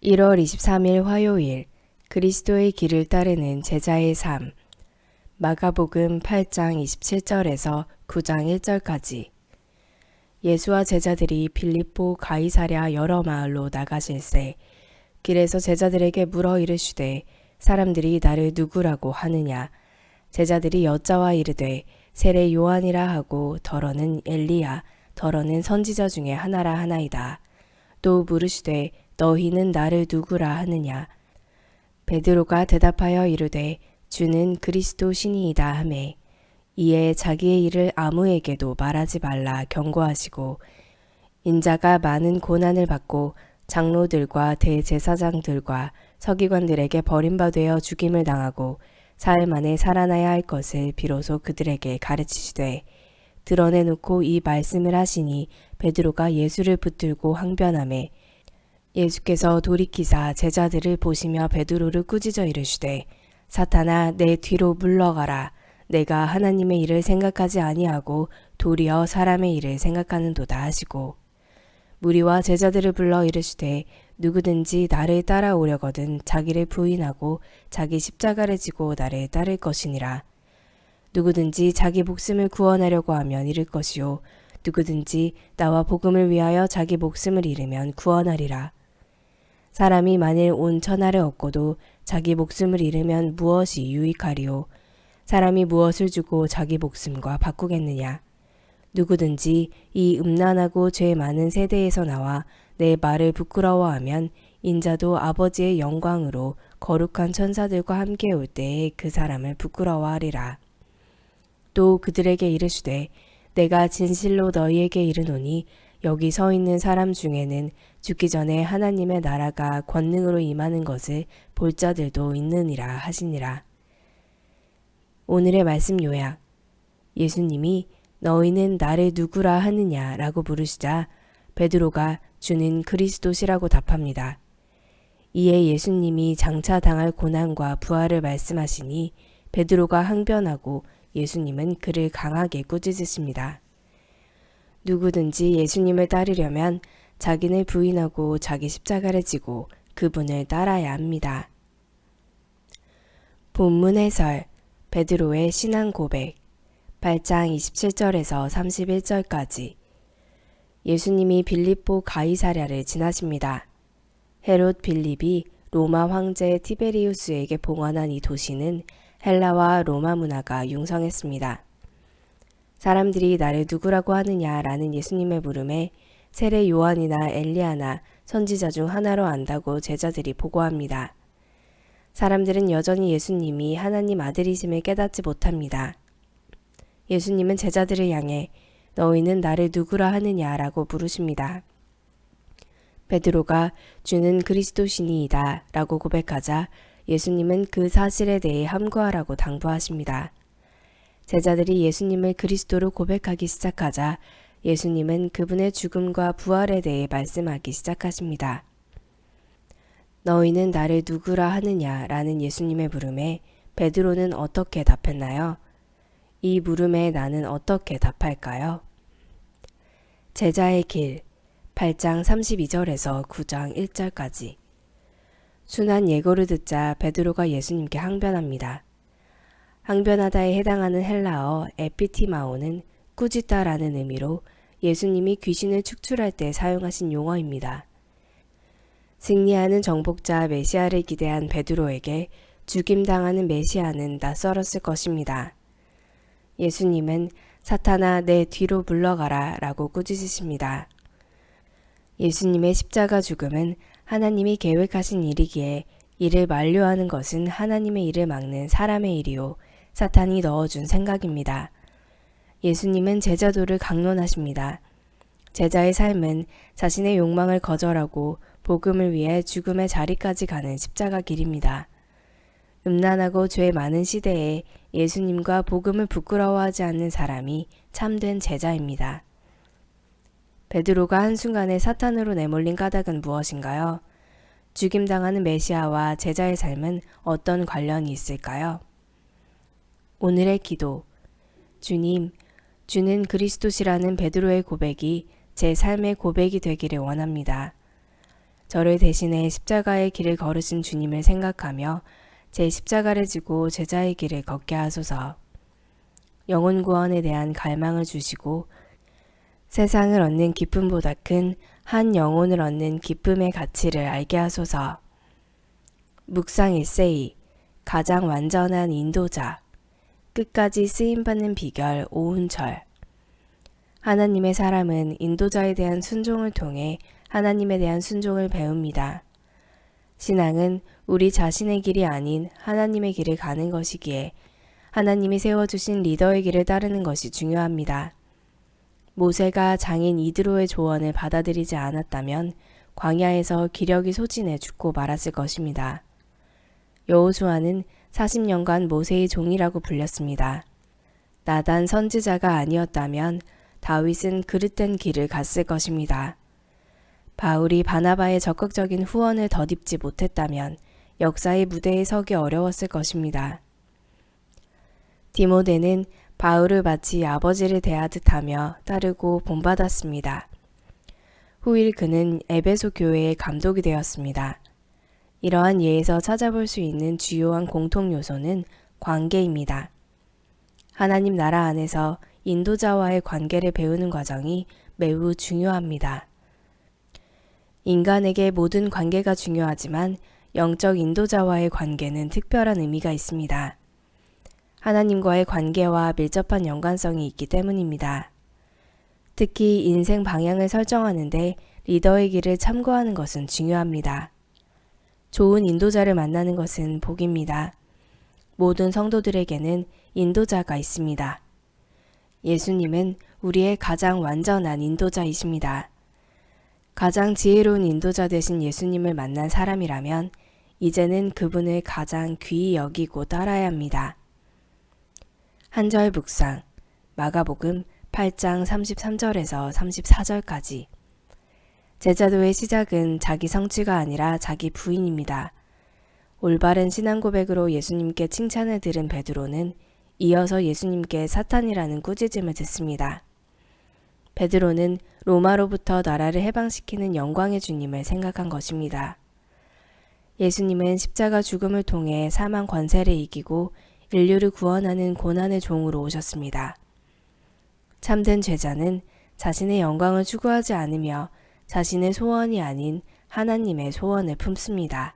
1월 23일 화요일 그리스도의 길을 따르는 제자의 삶. 마가복음 8장 27절에서 9장 1절까지. 예수와 제자들이 빌립보 가이사랴 여러 마을로 나가실새 길에서 제자들에게 물어 이르시되 사람들이 나를 누구라고 하느냐. 제자들이 여짜와 이르되 세례 요한이라 하고 더러는 엘리야 더러는 선지자 중에 하나라 하나이다. 또 물으시되 너희는 나를 누구라 하느냐. 베드로가 대답하여 이르되 주는 그리스도 신이이다 하매 이에 자기의 일을 아무에게도 말하지 말라 경고하시고 인자가 많은 고난을 받고 장로들과 대제사장들과 서기관들에게 버림받아 죽임을 당하고 사흘 만에 살아나야 할 것을 비로소 그들에게 가르치시되 드러내놓고 이 말씀을 하시니 베드로가 예수를 붙들고 항변하매 예수께서 돌이키사 제자들을 보시며 베드로를 꾸짖어 이르시되 사탄아 내 뒤로 물러가라. 내가 하나님의 일을 생각하지 아니하고 도리어 사람의 일을 생각하는도다 하시고 무리와 제자들을 불러 이르시되 누구든지 나를 따라오려거든 자기를 부인하고 자기 십자가를 지고 나를 따를 것이니라. 누구든지 자기 목숨을 구원하려고 하면 잃을 것이요 누구든지 나와 복음을 위하여 자기 목숨을 잃으면 구원하리라. 사람이 만일 온 천하를 얻고도 자기 목숨을 잃으면 무엇이 유익하리요? 사람이 무엇을 주고 자기 목숨과 바꾸겠느냐? 누구든지 이 음란하고 죄 많은 세대에서 나와 내 말을 부끄러워하면 인자도 아버지의 영광으로 거룩한 천사들과 함께 올 때에 그 사람을 부끄러워하리라. 또 그들에게 이르시되 내가 진실로 너희에게 이르노니 여기 서 있는 사람 중에는 죽기 전에 하나님의 나라가 권능으로 임하는 것을 볼 자들도 있느니라 하시니라. 오늘의 말씀 요약. 예수님이 너희는 나를 누구라 하느냐 라고 물으시자 베드로가 주는 그리스도시라고 답합니다. 이에 예수님이 장차 당할 고난과 부활을 말씀하시니 베드로가 항변하고 예수님은 그를 강하게 꾸짖으십니다. 누구든지 예수님을 따르려면 자기를 부인하고 자기 십자가를 지고 그분을 따라야 합니다. 본문 해설. 베드로의 신앙 고백 8장 27절에서 31절까지. 예수님이 빌립보 가이사랴를 지나십니다. 헤롯 빌립이 로마 황제 티베리우스에게 봉헌한 이 도시는 헬라와 로마 문화가 융성했습니다. 사람들이 나를 누구라고 하느냐라는 예수님의 물음에 세례 요한이나 엘리야나 선지자 중 하나로 안다고 제자들이 보고합니다. 사람들은 여전히 예수님이 하나님 아들이심을 깨닫지 못합니다. 예수님은 제자들을 향해 너희는 나를 누구라 하느냐라고 물으십니다. 베드로가 주는 그리스도 신이이다 라고 고백하자 예수님은 그 사실에 대해 함구하라고 당부하십니다. 제자들이 예수님을 그리스도로 고백하기 시작하자 예수님은 그분의 죽음과 부활에 대해 말씀하기 시작하십니다. 너희는 나를 누구라 하느냐 라는 예수님의 물음에 베드로는 어떻게 답했나요? 이 물음에 나는 어떻게 답할까요? 제자의 길 8장 32절에서 9장 1절까지. 순한 예고를 듣자 베드로가 예수님께 항변합니다. 항변하다에 해당하는 헬라어 에피티마오는 꾸짖다라는 의미로 예수님이 귀신을 축출할 때 사용하신 용어입니다. 승리하는 정복자 메시아를 기대한 베드로에게 죽임당하는 메시아는 낯설었을 것입니다. 예수님은 사탄아 내 뒤로 물러가라 라고 꾸짖으십니다. 예수님의 십자가 죽음은 하나님이 계획하신 일이기에 이를 만료하는 것은 하나님의 일을 막는 사람의 일이요 사탄이 넣어준 생각입니다. 예수님은 제자도를 강론하십니다. 제자의 삶은 자신의 욕망을 거절하고 복음을 위해 죽음의 자리까지 가는 십자가 길입니다. 음란하고 죄 많은 시대에 예수님과 복음을 부끄러워하지 않는 사람이 참된 제자입니다. 베드로가 한순간에 사탄으로 내몰린 까닭은 무엇인가요? 죽임당하는 메시아와 제자의 삶은 어떤 관련이 있을까요? 오늘의 기도. 주님, 주는 그리스도시라는 베드로의 고백이 제 삶의 고백이 되기를 원합니다. 저를 대신해 십자가의 길을 걸으신 주님을 생각하며 제 십자가를 지고 제자의 길을 걷게 하소서. 영혼 구원에 대한 갈망을 주시고 세상을 얻는 기쁨보다 큰 한 영혼을 얻는 기쁨의 가치를 알게 하소서. 묵상 1세기 가장 완전한 인도자 끝까지 쓰임받는 비결 오은철. 하나님의 사람은 인도자에 대한 순종을 통해 하나님에 대한 순종을 배웁니다. 신앙은 우리 자신의 길이 아닌 하나님의 길을 가는 것이기에 하나님이 세워주신 리더의 길을 따르는 것이 중요합니다. 모세가 장인 이드로의 조언을 받아들이지 않았다면 광야에서 기력이 소진해 죽고 말았을 것입니다. 여호수아는 40년간 모세의 종이라고 불렸습니다. 나단 선지자가 아니었다면 다윗은 그릇된 길을 갔을 것입니다. 바울이 바나바의 적극적인 후원을 덧입지 못했다면 역사의 무대에 서기 어려웠을 것입니다. 디모데는 바울을 마치 아버지를 대하듯 하며 따르고 본받았습니다. 후일 그는 에베소 교회의 감독이 되었습니다. 이러한 예에서 찾아볼 수 있는 주요한 공통 요소는 관계입니다. 하나님 나라 안에서 인도자와의 관계를 배우는 과정이 매우 중요합니다. 인간에게 모든 관계가 중요하지만 영적 인도자와의 관계는 특별한 의미가 있습니다. 하나님과의 관계와 밀접한 연관성이 있기 때문입니다. 특히 인생 방향을 설정하는데 리더의 길을 참고하는 것은 중요합니다. 좋은 인도자를 만나는 것은 복입니다. 모든 성도들에게는 인도자가 있습니다. 예수님은 우리의 가장 완전한 인도자이십니다. 가장 지혜로운 인도자 되신 예수님을 만난 사람이라면 이제는 그분을 가장 귀히 여기고 따라야 합니다. 한절 묵상 마가복음 8장 33절에서 34절까지. 제자도의 시작은 자기 성취가 아니라 자기 부인입니다. 올바른 신앙 고백으로 예수님께 칭찬을 들은 베드로는 이어서 예수님께 사탄이라는 꾸짖음을 듣습니다. 베드로는 로마로부터 나라를 해방시키는 영광의 주님을 생각한 것입니다. 예수님은 십자가 죽음을 통해 사망 권세를 이기고 인류를 구원하는 고난의 종으로 오셨습니다. 참된 제자는 자신의 영광을 추구하지 않으며 자신의 소원이 아닌 하나님의 소원을 품습니다.